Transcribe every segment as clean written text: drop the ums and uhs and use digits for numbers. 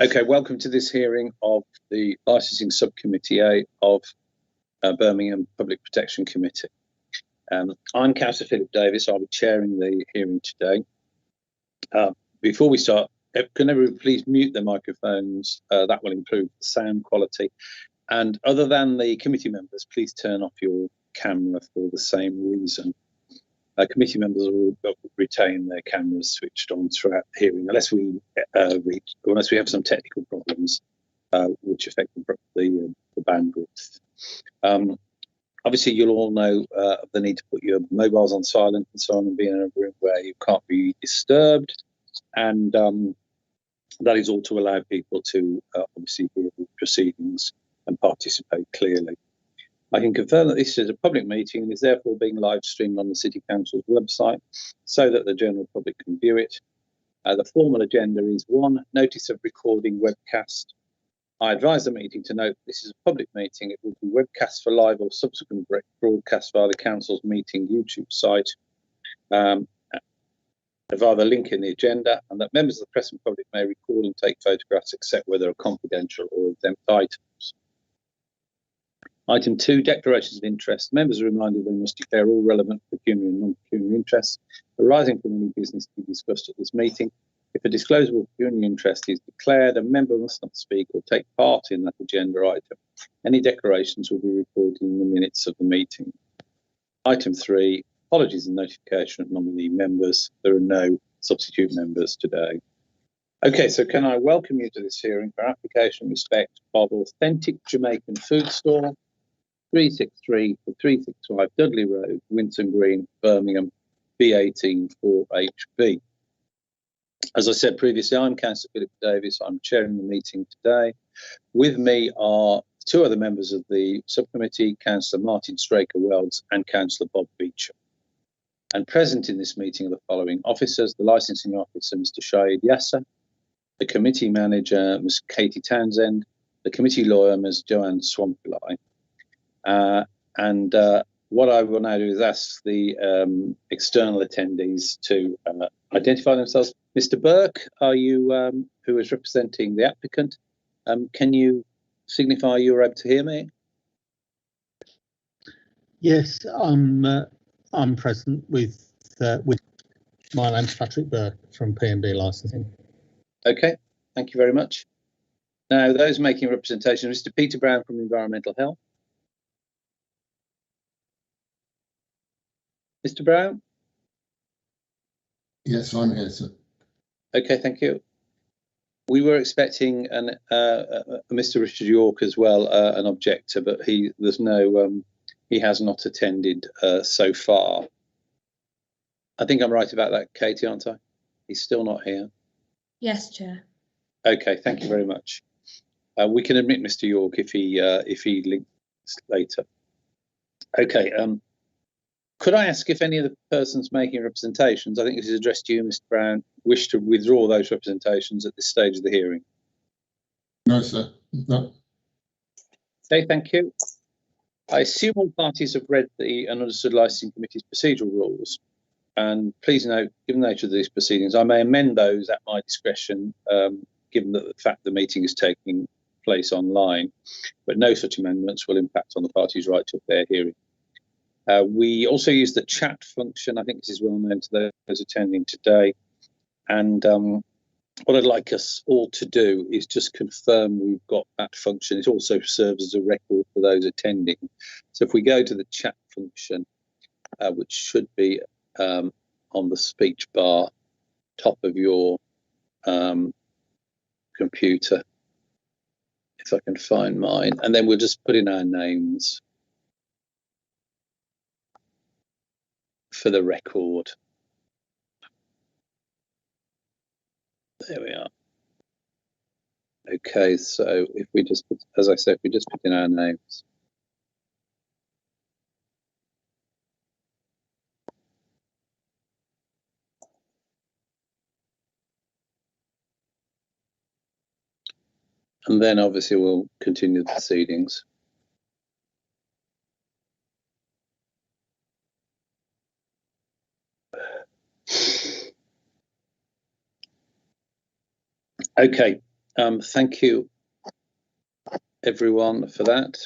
Okay, welcome to this hearing of the Licensing Subcommittee A of Birmingham Public Protection Committee. I'm Councillor Philip Davis. I'll be chairing the hearing today. Before we start, can everyone please mute their microphones? That will improve the sound quality. And other than the committee members, please turn off your camera for the same reason. Committee members will retain their cameras switched on throughout the hearing, unless we have some technical problems which affect the bandwidth. Obviously, you'll all know the need to put your mobiles on silent and so on, and be in a room where you can't be disturbed. And that is all to allow people to obviously hear the proceedings and participate clearly. I can confirm that this is a public meeting and is therefore being live streamed on the City Council's website so that the general public can view it. The formal agenda is 1, notice of recording webcast. I advise the meeting to note this is a public meeting. It will be webcast for live or subsequent broadcast via the Council's meeting YouTube site via the link in the agenda, and that members of the press and public may record and take photographs except where they are confidential or exempt items. Item 2, declarations of interest. Members are reminded they must declare all relevant pecuniary and non-pecuniary interests arising from any business to be discussed at this meeting. If a disclosable pecuniary interest is declared, a member must not speak or take part in that agenda item. Any declarations will be recorded in the minutes of the meeting. Item 3, apologies and notification of nominee members. There are no substitute members today. Okay, so can I welcome you to this hearing for application in respect of Authentic Jamaican Food Store, 363 to 365 Dudley Road, Winton Green, Birmingham, B18 4HB. As I said previously, I'm Councillor Philip Davis. I'm chairing the meeting today. With me are 2 other members of the subcommittee, Councillor Martin Straker-Welds and Councillor Bob Beecham. And present in this meeting are the following officers: the licensing officer, Mr. Shahid Yasser, the committee manager, Ms. Katie Townsend, the committee lawyer, Ms. Joanne Swampilai. What I will now do is ask the external attendees to identify themselves. Mr. Burke, are you who is representing the applicant? Can you signify you're able to hear me? Yes, I'm present with my name's Patrick Burke from P&B Licensing. Okay, thank you very much. Now, those making representation, Mr. Peter Brown from Environmental Health. Mr. Brown? Yes, I'm here, sir. Okay, thank you. We were expecting Mr. Richard York as well, an objector, but he has not attended so far. I think I'm right about that, Katie, aren't I? He's still not here. Yes, Chair. Okay, thank you very much. We can admit Mr. York if he links later. Okay. Could I ask if any of the persons making representations, I think this is addressed to you, Mr. Brown, wish to withdraw those representations at this stage of the hearing? No, sir. No. Okay, thank you. I assume all parties have read the and understood Licensing Committee's procedural rules. And please note, given the nature of these proceedings, I may amend those at my discretion, given that the fact the meeting is taking place online, but no such amendments will impact on the parties' right to a fair hearing. We also use the chat function. I think this is well known to those attending today. And what I'd like us all to do is just confirm we've got that function. It also serves as a record for those attending. So if we go to the chat function, which should be on the speech bar, top of your computer, if I can find mine, and then we'll just put in our names for the record. There we are. Okay, so if we just put, as I said, if we just put in our names. And then obviously we'll continue the proceedings. Okay, thank you everyone for that.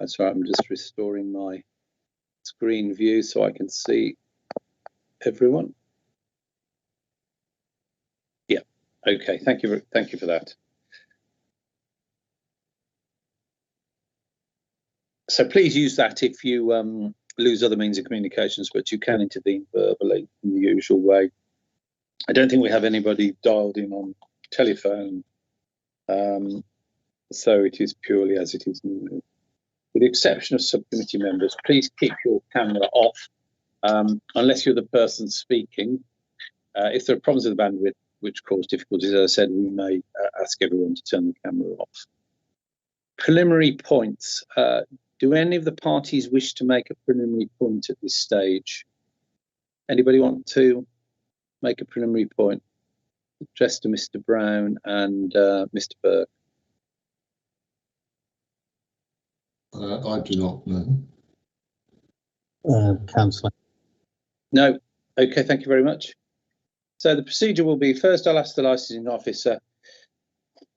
Sorry, I'm just restoring my screen view so I can see everyone. Yeah, okay, thank you for that. So please use that if you lose other means of communications, but you can intervene verbally in the usual way. I don't think we have anybody dialed in on telephone, so it is purely as it is. With the exception of subcommittee members, please keep your camera off unless you're the person speaking. If there are problems with the bandwidth which cause difficulties, as I said, we may ask everyone to turn the camera off. Preliminary points. Do any of the parties wish to make a preliminary point at this stage? Anybody want to make a preliminary point addressed to Mr. Brown and Mr. Burke? I do not know. Councillor. No. Okay, thank you very much. So the procedure will be, first I'll ask the licensing officer,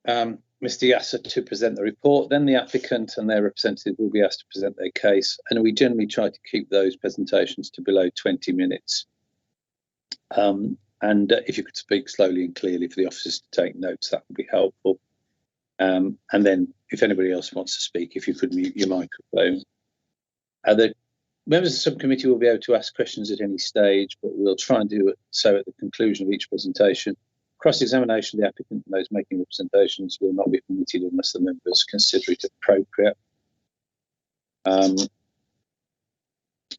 Mr. Yasser, to present the report, then the applicant and their representative will be asked to present their case, and we generally try to keep those presentations to below 20 minutes. And if you could speak slowly and clearly for the officers to take notes, that would be helpful. And then if anybody else wants to speak, if you could mute your microphone. The members of the subcommittee will be able to ask questions at any stage, but we'll try and do it so at the conclusion of each presentation. Cross-examination of the applicant and those making representations will not be permitted unless the members consider it appropriate.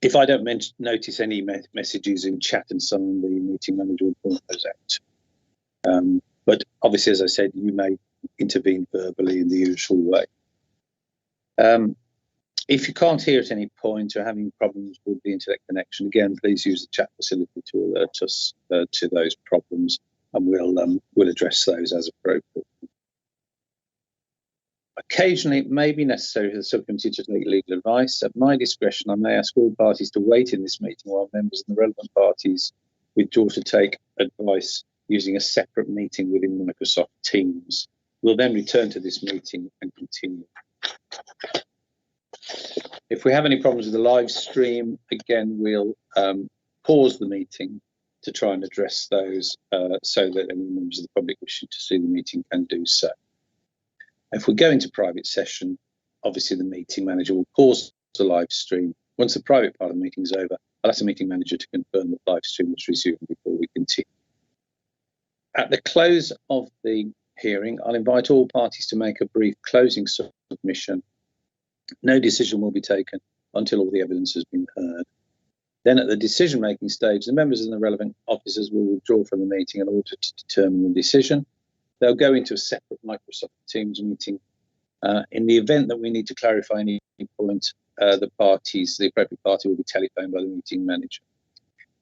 If I don't notice any messages in chat and so on, the meeting manager will point those out. But obviously, as I said, you may intervene verbally in the usual way. If you can't hear at any point or having problems with the internet connection, again, please use the chat facility to alert us to those problems, and we'll address those as appropriate. Occasionally, it may be necessary for the subcommittee to take legal advice. At my discretion, I may ask all parties to wait in this meeting while members of the relevant parties withdraw to take advice using a separate meeting within Microsoft Teams. We'll then return to this meeting and continue. If we have any problems with the live stream, again, we'll pause the meeting to try and address those so that any members of the public wishing to see the meeting can do so. If we go into private session, obviously the meeting manager will pause the live stream. Once the private part of the meeting is over, I'll ask the meeting manager to confirm that live stream is resumed before we continue. At the close of the hearing, I'll invite all parties to make a brief closing submission. No decision will be taken until all the evidence has been heard. Then at the decision-making stage, the members and the relevant officers will withdraw from the meeting in order to determine the decision. They'll go into a separate Microsoft Teams meeting. In the event that we need to clarify any point, the appropriate party will be telephoned by the meeting manager,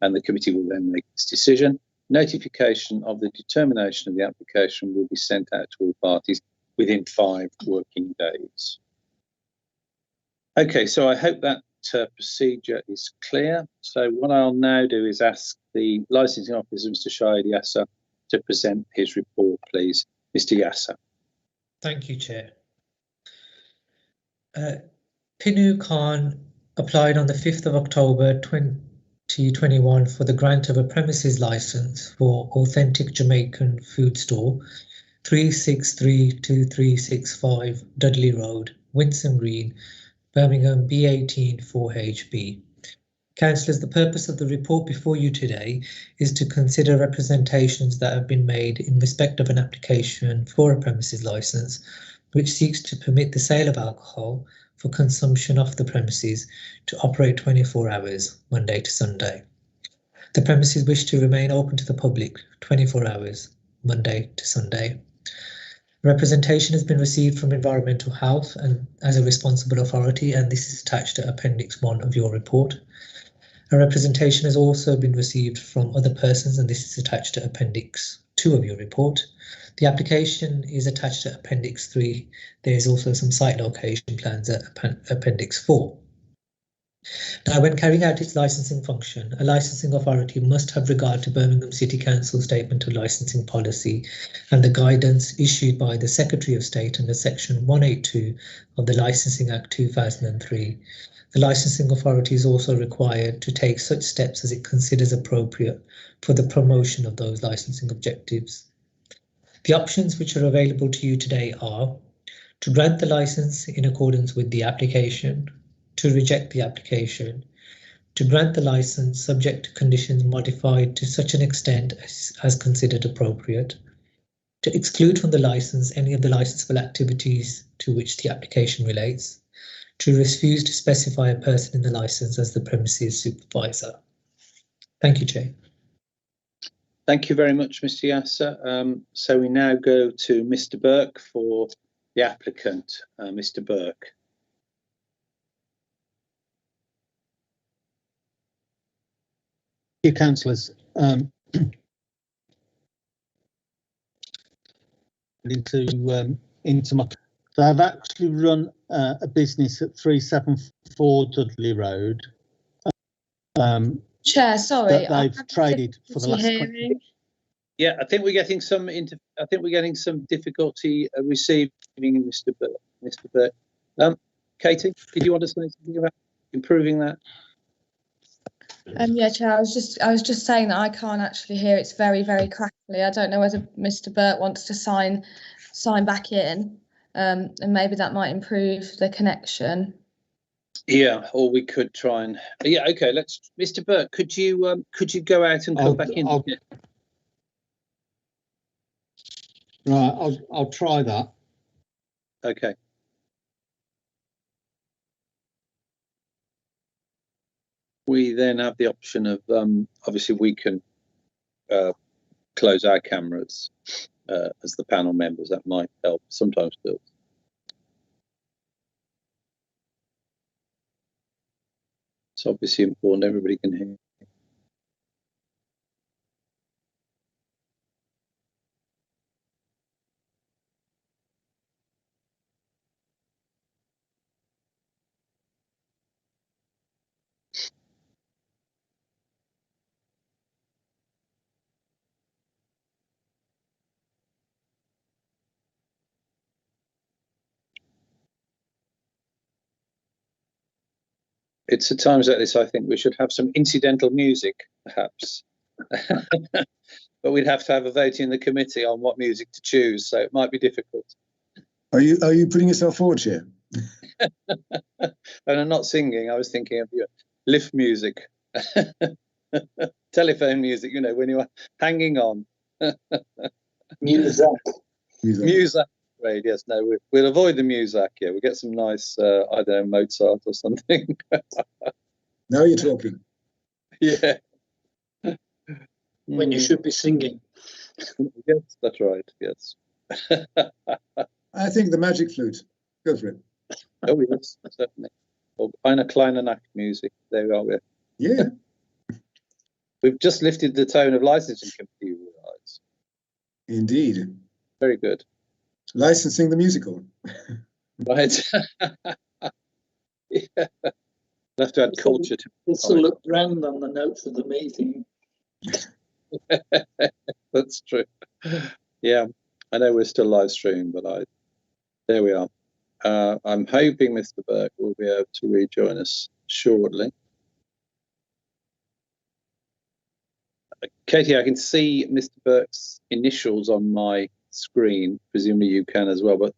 and the committee will then make its decision. Notification of the determination of the application will be sent out to all parties within 5 working days. Okay, so I hope that procedure is clear. So what I'll now do is ask the licensing officer, Mr. Shahid Yasser, to present his report, please. Mr. Yasser. Thank you, Chair. Pinu Khan applied on the 5th of October 2021 for the grant of a premises license for Authentic Jamaican Food Store, 3632365 Dudley Road, Winston Green, Birmingham, B18 4HB. Councillors, the purpose of the report before you today is to consider representations that have been made in respect of an application for a premises licence, which seeks to permit the sale of alcohol for consumption off the premises to operate 24 hours, Monday to Sunday. The premises wish to remain open to the public 24 hours, Monday to Sunday. Representation has been received from Environmental Health and as a responsible authority, and this is attached to Appendix 1 of your report. A representation has also been received from other persons, and this is attached to Appendix 2 of your report. The application is attached to Appendix 3. There is also some site location plans at Appendix 4. Now, when carrying out its licensing function, a licensing authority must have regard to Birmingham City Council Statement of Licensing Policy and the guidance issued by the Secretary of State under Section 182 of the Licensing Act 2003. The licensing authority is also required to take such steps as it considers appropriate for the promotion of those licensing objectives. The options which are available to you today are to grant the license in accordance with the application, to reject the application, to grant the license subject to conditions modified to such an extent as considered appropriate, to exclude from the license any of the licensable activities to which the application relates, to refuse to specify a person in the license as the premises supervisor. Thank you, Chair. Thank you very much, Mr. Yasser. So we now go to Mr. Burke for the applicant, Mr. Burke. You councillors, into my. So I've actually run a business at 374 Dudley Road. Chair, sorry, That they've traded for the last 20 Yeah, I think we're getting some. I think we're getting some difficulty receiving Mr. Burke. Katie, did you want to say something about improving that? yeah, Chair, I was just saying that I can't actually hear. It's very, very crackly. I don't know whether Mr. Burt wants to sign back in, and maybe that might improve the connection. Yeah, or we could try and. Yeah, okay. Let's, Mr. Burt. Could you go out and come back in? Right, I'll try that. Okay. We then have the option of obviously we can close our cameras as the panel members. That might help. Sometimes does. It's obviously important everybody can hear. It's at times like this I think we should have some incidental music, perhaps. But we'd have to have a vote in the committee on what music to choose, so it might be difficult. Are you putting yourself forward here? And I'm not singing. I was thinking of lift music, telephone music. You know, when you're hanging on. Music. Music. Right, yes, no, we'll avoid the music. Yeah, we'll get some nice, I don't know, Mozart or something. Now you're talking. Yeah. When you should be singing. Yes, that's right. Yes. I think the magic flute. Go for it. Oh yes, certainly. Or eine kleine Nacht music. There we are. Yeah. We've just lifted the tone of licensing committee. You realise. Indeed. Very good. Licensing the musical. Right. Yeah. We'll have to add culture to This will look grand on the notes of the meeting. That's true. Yeah, I know we're still live streaming, but there we are. I'm hoping Mr. Burke will be able to rejoin us shortly. Katie, I can see Mr. Burke's initials on my screen. Presumably you can as well, but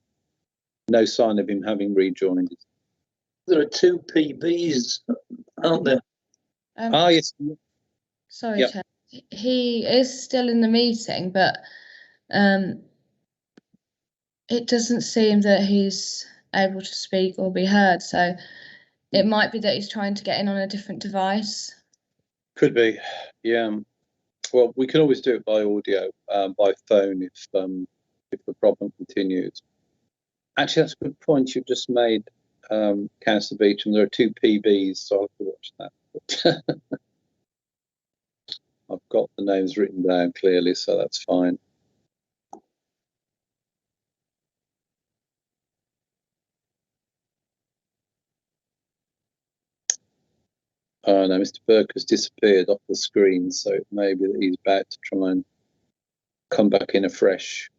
no sign of him having rejoined. There are 2 PBs, aren't there? Yes. Sorry, Yep. Chair. He is still in the meeting, but it doesn't seem that he's able to speak or be heard. So it might be that he's trying to get in on a different device. Could be, yeah. Well, we can always do it by audio, by phone, if the problem continues. Actually, that's a good point you've just made, Councillor Beecham. There are 2 PBs, so I'll have to watch that. I've got the names written down clearly, so that's fine. Oh no, Mr. Burke has disappeared off the screen, so it may be that he's about to try and come back in afresh.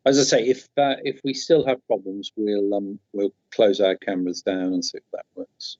As I say, if we still have problems, we'll close our cameras down and see if that works.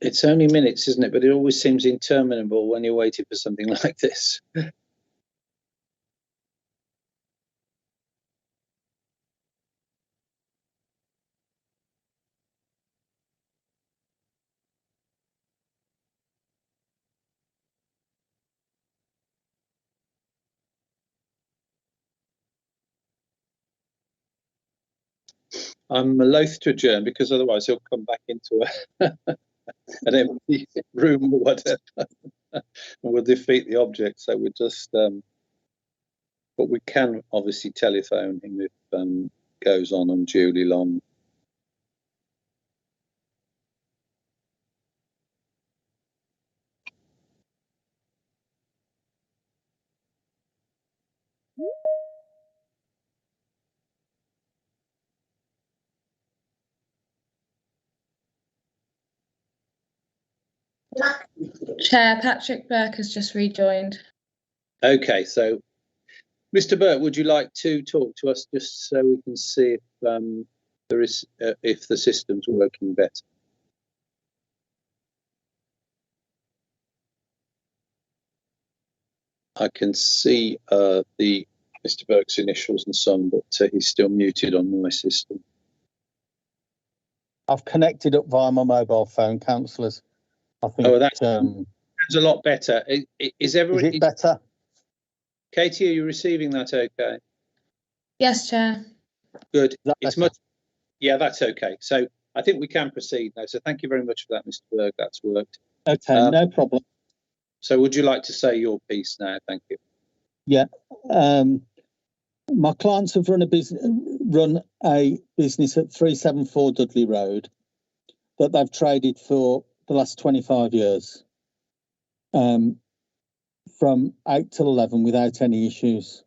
It's only minutes, isn't it? But it always seems interminable when you're waiting for something like this. I'm loath to adjourn because otherwise he'll come back into an empty room or whatever, and we'll defeat the object. So we're just, but we can obviously telephone him if goes on unduly long. Chair Patrick Burke has just rejoined. Okay, so Mr. Burke, would you like to talk to us just so we can see if if the system's working better? I can see the Mr. Burke's initials and so on, but he's still muted on my system. I've connected up via my mobile phone, councillors. I think. Oh, that's a lot better. Is it better? Katie, are you receiving that okay? Yes, Chair. Good. It's much. Yeah, that's okay. So I think we can proceed now. So thank you very much for that, Mr. Burke. That's worked. Okay, no problem. So would you like to say your piece now? Thank you. Yeah. My clients have run a business at 374 Dudley Road that they've traded for the last 25 years, from 8 till 11 without any issues.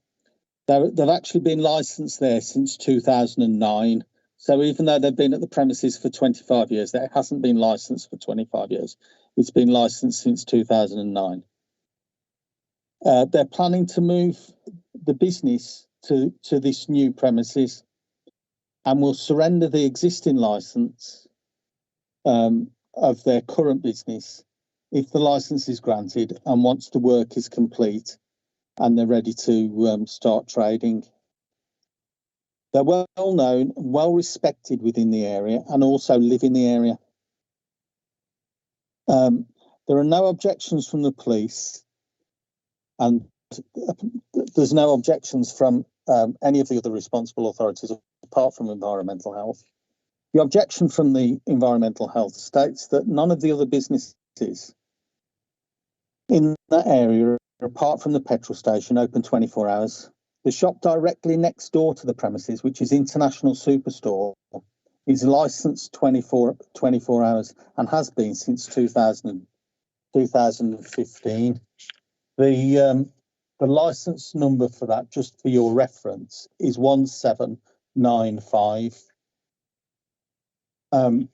They've actually been licensed there since 2009. So even though they've been at the premises for 25 years, that hasn't been licensed for 25 years. It's been licensed since 2009. They're planning to move the business to this new premises and will surrender the existing license of their current business if the license is granted and once the work is complete and they're ready to start trading. They're well known, well respected within the area and also live in the area. There are no objections from the police and there's no objections from any of the other responsible authorities apart from environmental health. The objection from the environmental health states that none of the other businesses in that area, apart from the petrol station, open 24 hours. The shop directly next door to the premises, which is International Superstore, is licensed 24 hours and has been since 2015. The license number for that, just for your reference, is 1795. I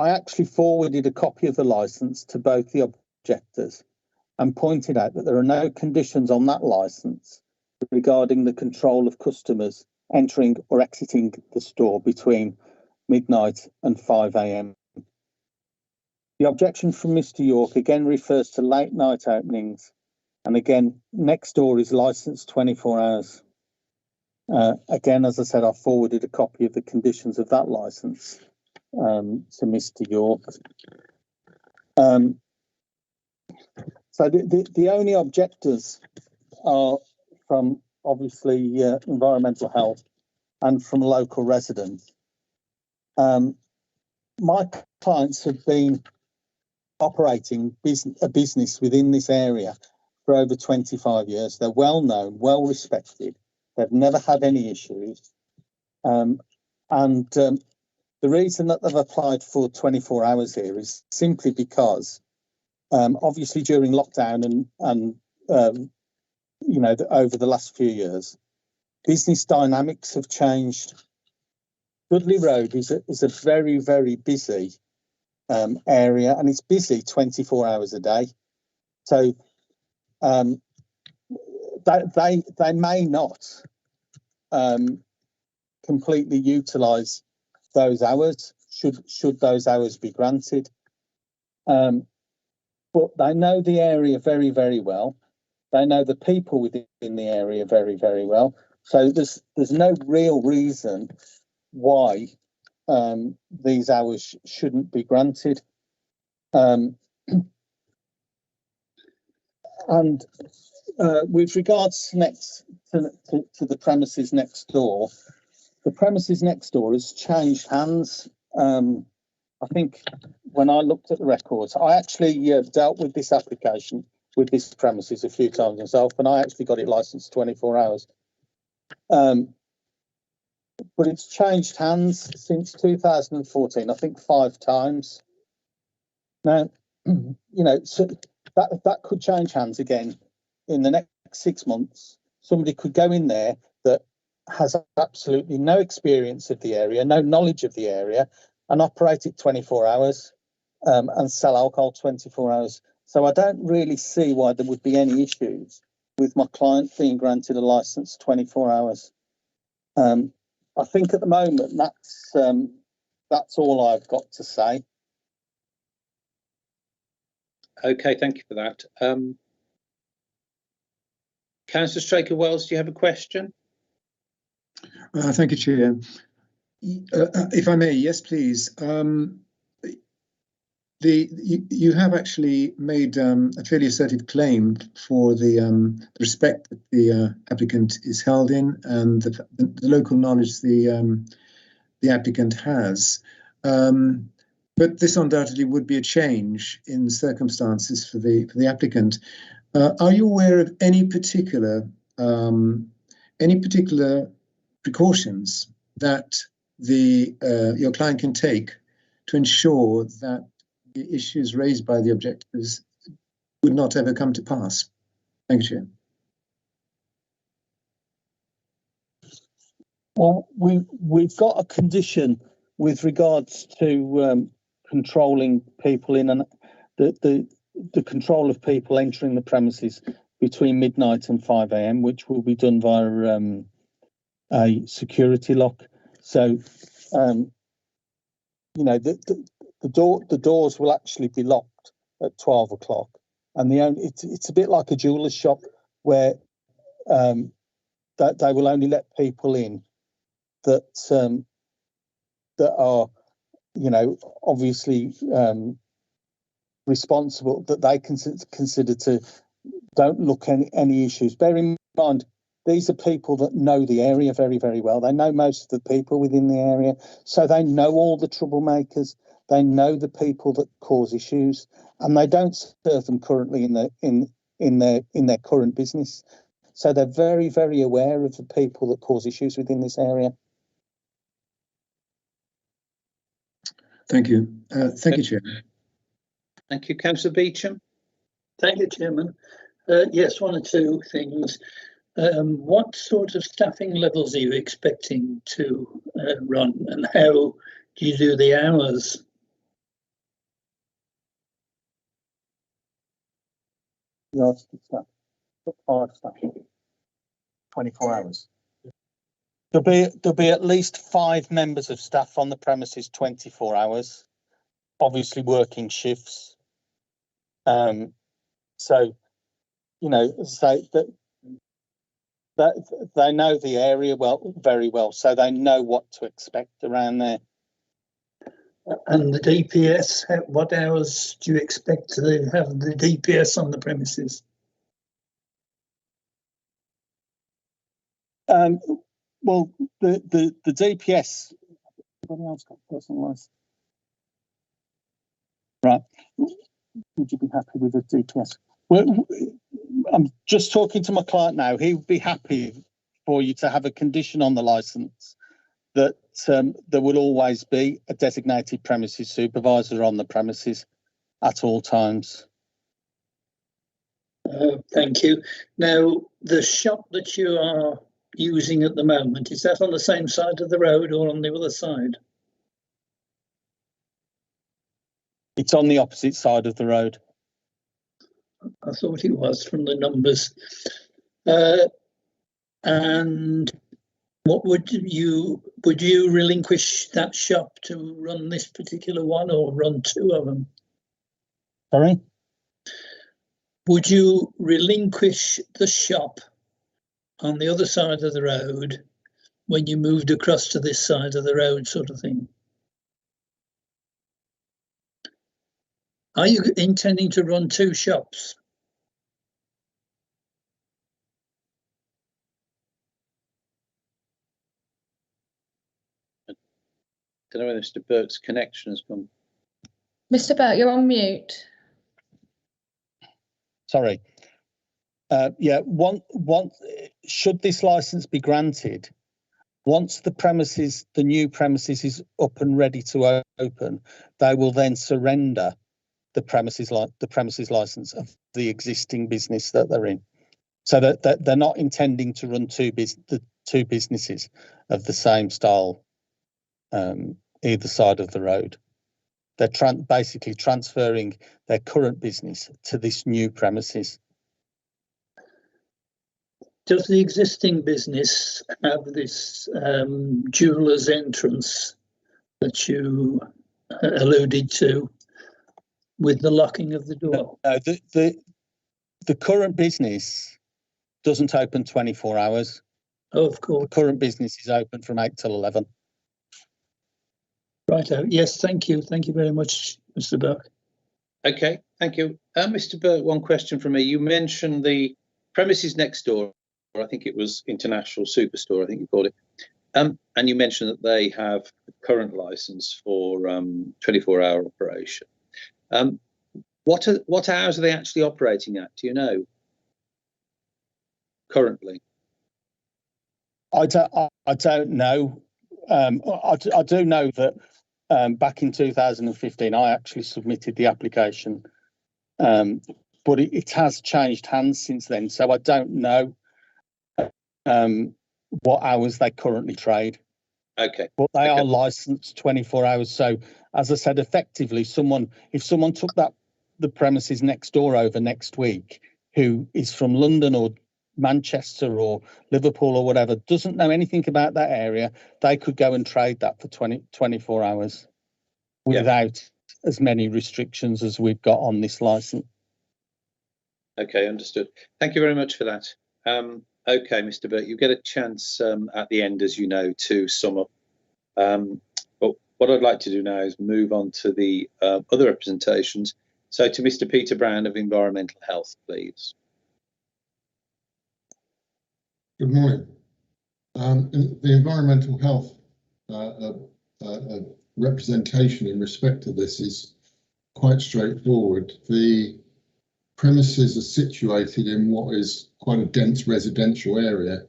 actually forwarded a copy of the license to both the objectors and pointed out that there are no conditions on that license regarding the control of customers entering or exiting the store between midnight and 5 a.m. The objection from Mr. York again refers to late night openings, and again, next door is licensed 24 hours. Again, as I said, I forwarded a copy of the conditions of that license to Mr. York. So the only objectors are from obviously environmental health and from local residents. My clients have been operating a business within this area for over 25 years. They're well known, well respected. They've never had any issues. The reason that they've applied for 24 hours here is simply because obviously during lockdown and over the last few years, business dynamics have changed. Dudley Road is a very, very busy area, and it's busy 24 hours a day. So they may not completely utilise those hours should those hours be granted. But they know the area very, very well. They know the people within the area very, very well. So there's no real reason why these hours shouldn't be granted. And with regards to the premises next door, the premises next door has changed hands. I think when I looked at the records, I actually dealt with this application with this premises a few times myself, and I actually got it licensed 24 hours. But it's changed hands since 2014, I think 5 times. Now, so that could change hands again in the next 6 months. Somebody could go in there that has absolutely no experience of the area, no knowledge of the area, and operate it 24 hours and sell alcohol 24 hours. So I don't really see why there would be any issues with my client being granted a license 24 hours. I think at the moment that's all I've got to say. Okay, thank you for that. Councillor Straker-Wells, do you have a question? Thank you, Chair. If I may, yes, please. You have actually made a fairly assertive claim for the respect that the applicant is held in and the local knowledge the applicant has. But this undoubtedly would be a change in circumstances for the applicant. Are you aware of any particular precautions that your client can take to ensure that the issues raised by the objectors would not ever come to pass? Thank you, Chair. Well, we've got a condition with regards to controlling people in, and the control of people entering the premises between midnight and 5 a.m, which will be done via a security lock. So, the doors will actually be locked at 12 o'clock, and it's a bit like a jeweller's shop where that they will only let people in that are, obviously responsible, that they consider to don't look any issues. Bear in mind, these are people that know the area very, very well. They know most of the people within the area, so they know all the troublemakers. They know the people that cause issues, and they don't serve them currently in their current business. So they're very, very aware of the people that cause issues within this area. Thank you. Thank you, Chair. Thank you, Councillor Beecham. Thank you, Chairman. Yes, one or two things. What sort of staffing levels are you expecting to run, and how do you do the hours? Yes, 24 hours. There'll be at least 5 members of staff on the premises 24 hours, obviously working shifts. So that they know the area very well, so they know what to expect around there. And the DPS, what hours do you expect to have the DPS on the premises? well, the DPS. Everybody else got personal license, right? Would you be happy with the DPS? Well, I'm just talking to my client now. He would be happy for you to have a condition on the license that there will always be a designated premises supervisor on the premises at all times. Thank you. Now, the shop that you are using at the moment, is that on the same side of the road or on the other side? It's on the opposite side of the road. I thought it was from the numbers. And what would you relinquish that shop to run this particular one, or run two of them? Sorry? Would you relinquish the shop on the other side of the road when you moved across to this side of the road, sort of thing? Are you intending to run two shops? I don't know whether Mr. Burke's connection has gone. Mr. Burt, you're on mute. Sorry. Yeah, should this license be granted, once the new premises is up and ready to open, they will then surrender the premises license of the existing business that they're in. So that they're not intending to run the two businesses of the same style either side of the road. They're basically transferring their current business to this new premises. Does the existing business have this jeweller's entrance that you alluded to with the locking of the door? No, the current business doesn't open 24 hours. Oh, of course. The current business is open from 8 till 11. Righto. Yes, thank you. Thank you very much, Mr. Burke. Okay, thank you. Mr. Burke, one question from me. You mentioned the premises next door, or I think it was International Superstore, I think you called it. And you mentioned that they have a current license for 24-hour operation. What hours are they actually operating at? Do you know? Currently, I don't know. I do know that back in 2015, I actually submitted the application, but it has changed hands since then. So I don't know what hours they currently trade. Okay. But they are licensed 24 hours. So as I said, effectively, if someone took the premises next door over next week, who is from London or Manchester or Liverpool or whatever, doesn't know anything about that area, they could go and trade that for 24 hours without as many restrictions as we've got on this license. Okay, understood. Thank you very much for that. Okay, Mr. Burt, you get a chance at the end, as you know, to sum up. But what I'd like to do now is move on to the other representations. So to Mr. Peter Brown of Environmental Health, please. Good morning. The environmental health representation in respect to this is quite straightforward. The premises are situated in what is quite a dense residential area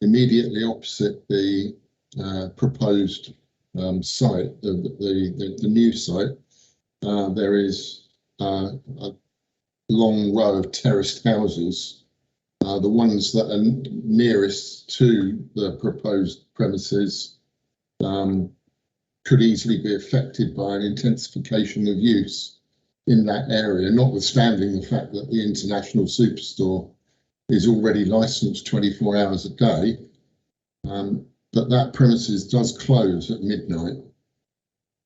immediately opposite the proposed site, the new site. There is a long row of terraced houses. The ones that are nearest to the proposed premises could easily be affected by an intensification of use in that area, notwithstanding the fact that the International Superstore is already licensed 24 hours a day. But that premises does close at midnight,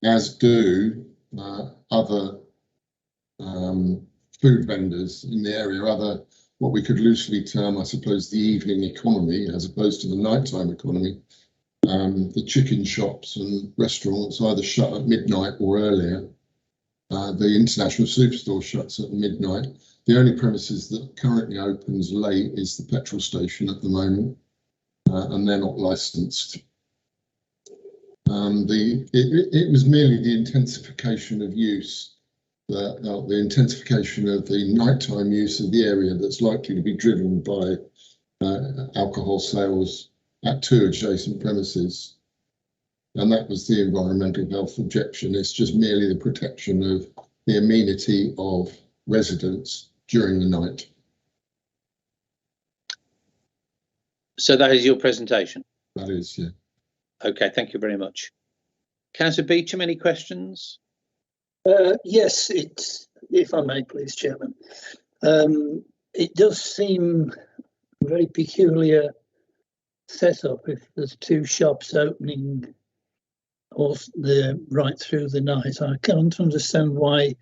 as do other food vendors in the area, what we could loosely term, I suppose, the evening economy as opposed to the nighttime economy. The chicken shops and restaurants either shut at midnight or earlier. The International Superstore shuts at midnight. The only premises that currently opens late is the petrol station at the moment. and they're not licensed. It was merely the intensification of use, the intensification of the nighttime use of the area that's likely to be driven by alcohol sales at 2 adjacent premises. And that was the environmental health objection. It's just merely the protection of the amenity of residents during the night. So that is your presentation? That is, yeah. Okay, thank you very much. Councillor Beecham, any questions? Yes, if I may, please, Chairman. It does seem a very peculiar setup if there's 2 shops opening right through the night. I can't understand why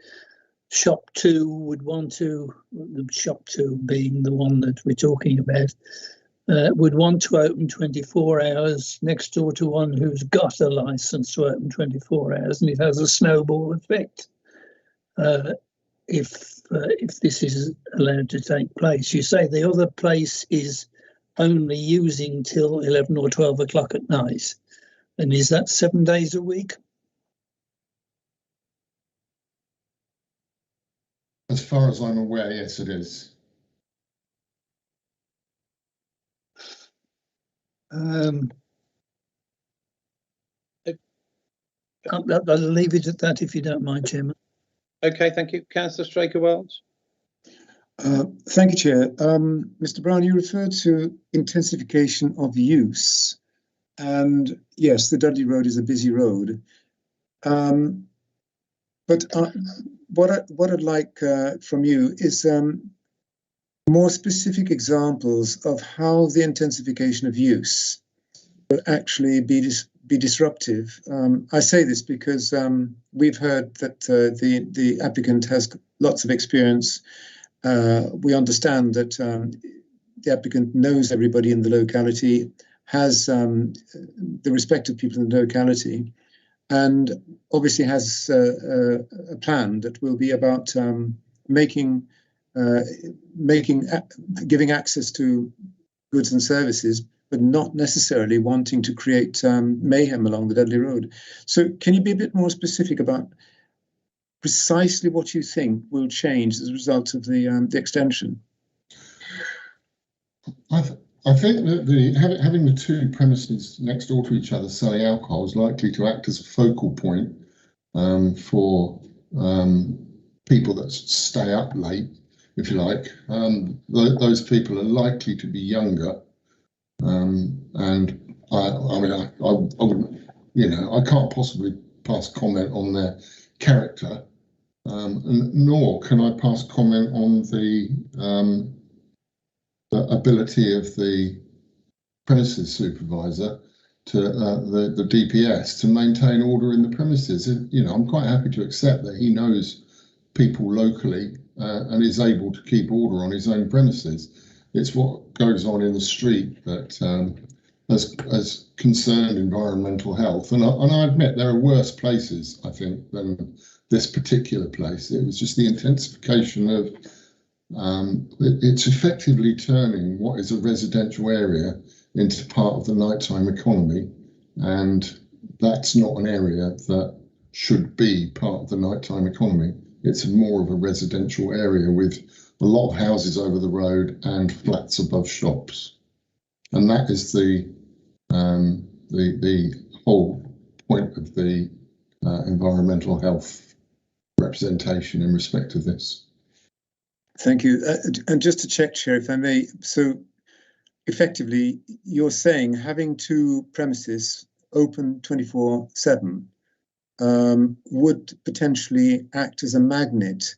shop 2 would want to, the shop 2 being the one that we're talking about, would want to open 24 hours next door to one who's got a license to open 24 hours, and it has a snowball effect if this is allowed to take place. You say the other place is only using till 11 or 12 o'clock at night, and is that 7 days a week? As far as I'm aware, yes, it is. I'll leave it at that if you don't mind, Chairman. Okay, thank you. Councillor Straker-Wells. Thank you, Chair. Mr. Brown, you referred to intensification of use, and yes, the Dudley Road is a busy road. But what I'd like from you is more specific examples of how the intensification of use will actually be disruptive. I say this because we've heard that the applicant has lots of experience. We understand that the applicant knows everybody in the locality, has the respect of people in the locality, and obviously has a plan that will be about giving access to goods and services, but not necessarily wanting to create mayhem along the Dudley Road. So can you be a bit more specific about precisely what you think will change as a result of the extension? I think that having the 2 premises next door to each other selling alcohol is likely to act as a focal point for people that stay up late, if you like. Those people are likely to be younger, and I mean, I wouldn't, you know, I can't possibly pass comment on their character, nor can I pass comment on the ability of the premises supervisor to the DPS to maintain order in the premises. You know, I'm quite happy to accept that he knows people locally and is able to keep order on his own premises. It's what goes on in the street that has concerned environmental health. And I admit there are worse places, I think, than this particular place. It was just the intensification of it's effectively turning what is a residential area into part of the nighttime economy, and that's not an area that should be part of the nighttime economy. It's more of a residential area with a lot of houses over the road and flats above shops, and that is the whole point of the environmental health representation in respect of this. Thank you. And just to check, Chair, if I may, so effectively you're saying having 2 premises open 24/7 would potentially act as a magnet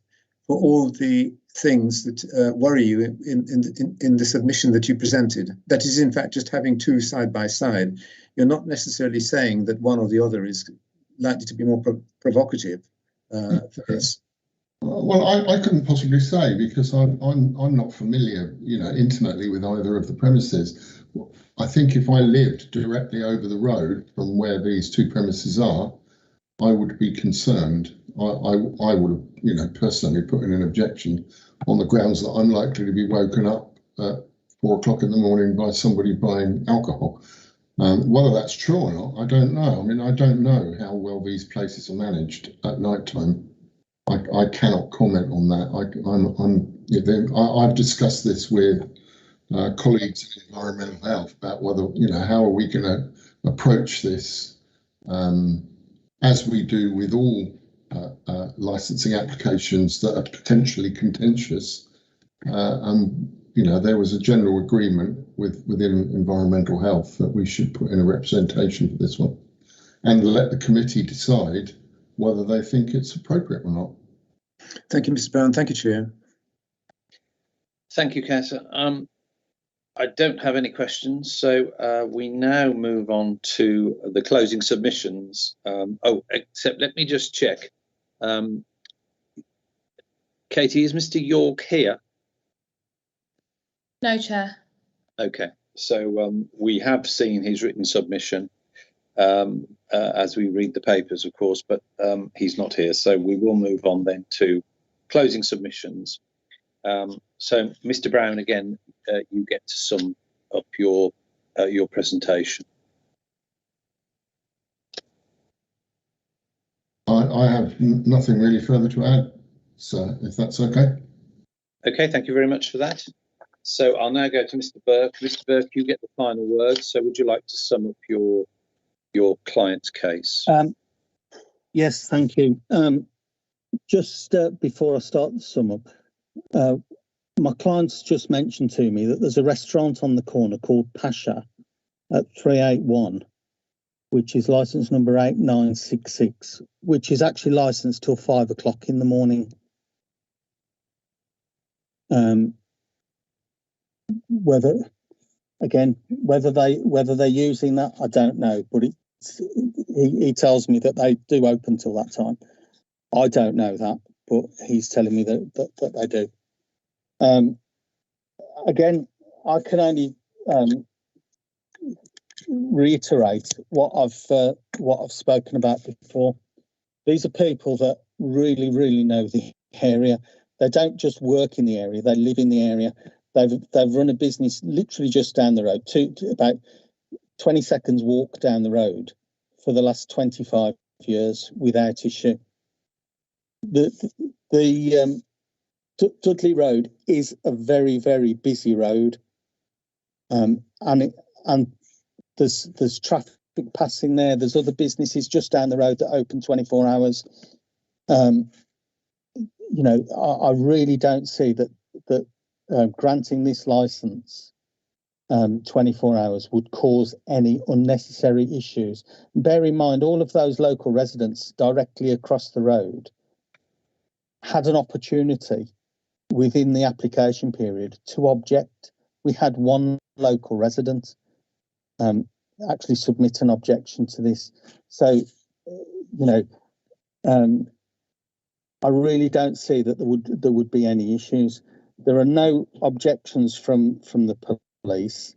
for all the things that worry you in the submission that you presented. That is, in fact, just having 2 side by side. You're not necessarily saying that one or the other is likely to be more provocative for this. Well, I couldn't possibly say, because I'm not familiar, you know, intimately with either of the premises. I think if I lived directly over the road from where these 2 premises are, I would be concerned. I would have, you know, personally put in an objection on the grounds that I'm likely to be woken up at 4 o'clock in the morning by somebody buying alcohol. Whether that's true or not, I don't know. I mean, I don't know how well these places are managed at night time. I cannot comment on that. I've discussed this with colleagues in environmental health about whether, how are we going to approach this as we do with all licensing applications that are potentially contentious. There was a general agreement within environmental health that we should put in a representation for this one and let the committee decide whether they think it's appropriate or not. Thank you, Mr. Brown. Thank you, Chair. Thank you, Councillor. I don't have any questions, so we now move on to the closing submissions. Except let me just check. Katie, is Mr. York here? No, Chair. Okay, so we have seen his written submission as we read the papers, of course, but he's not here, so we will move on then to closing submissions. So, Mr. Brown, again, you get to sum up your presentation. I have nothing really further to add, so if that's okay. Okay, thank you very much for that. So I'll now go to Mr. Burke. Mr. Burke, you get the final word. So would you like to sum up your client's case? Yes, thank you. Just before I start the sum up, my client's just mentioned to me that there's a restaurant on the corner called Pasha at 381, which is license number 8966, which is actually licensed till 5 o'clock in the morning. Whether they're using that, I don't know, but he tells me that they do open till that time. I don't know that, but he's telling me that they do. Again, I can only reiterate what I've spoken about before. These are people that really know the area. They don't just work in the area; they live in the area. They've run a business literally just down the road, about 20 seconds walk down the road for the last 25 years without issue. The Dudley Road is a very busy road, and there's traffic passing there. There's other businesses just down the road that open 24 hours. I really don't see that granting this license 24 hours would cause any unnecessary issues. Bear in mind, all of those local residents directly across the road had an opportunity within the application period to object. We had one local resident actually submit an objection to this. So, I really don't see that there would be any issues. There are no objections from the police,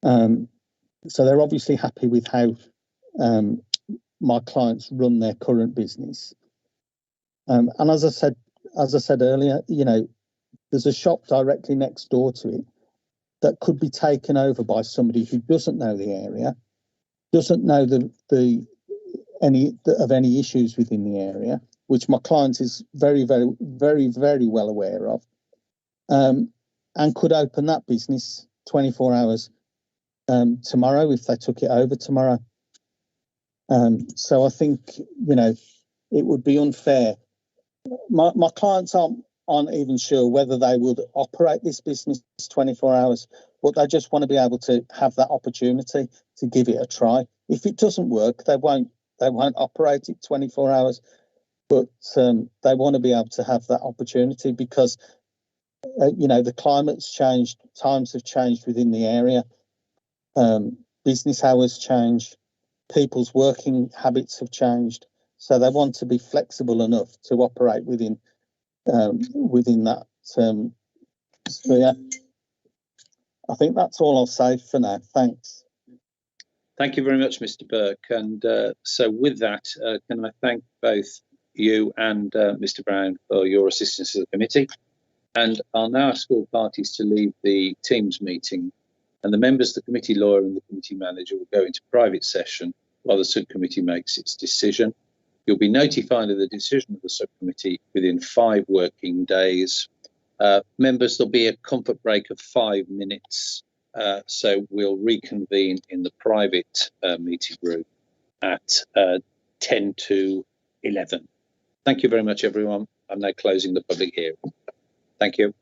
so they're obviously happy with how my clients run their current business. And as I said earlier, there's a shop directly next door to it that could be taken over by somebody who doesn't know the area, doesn't know any issues within the area, which my client is very well aware of, and could open that business 24 hours tomorrow if they took it over tomorrow. So I think it would be unfair. My clients aren't even sure whether they would operate this business 24 hours, but they just want to be able to have that opportunity to give it a try. If it doesn't work, they won't operate it 24 hours, but they want to be able to have that opportunity because the climate's changed, times have changed within the area, business hours change, people's working habits have changed, so they want to be flexible enough to operate within that. So yeah, I think that's all I'll say for now. Thanks. Thank you very much, Mr. Burke. And so with that, can I thank both you and Mr. Brown for your assistance to the committee. And I'll now ask all parties to leave the Teams meeting, and the members, the committee lawyer and the committee manager will go into private session while the subcommittee makes its decision. You'll be notified of the decision of the subcommittee within 5 working days. Members, there'll be a comfort break of 5 minutes, so we'll reconvene in the private meeting room at 10 to 11. Thank you very much, everyone. I'm now closing the public hearing. Thank you.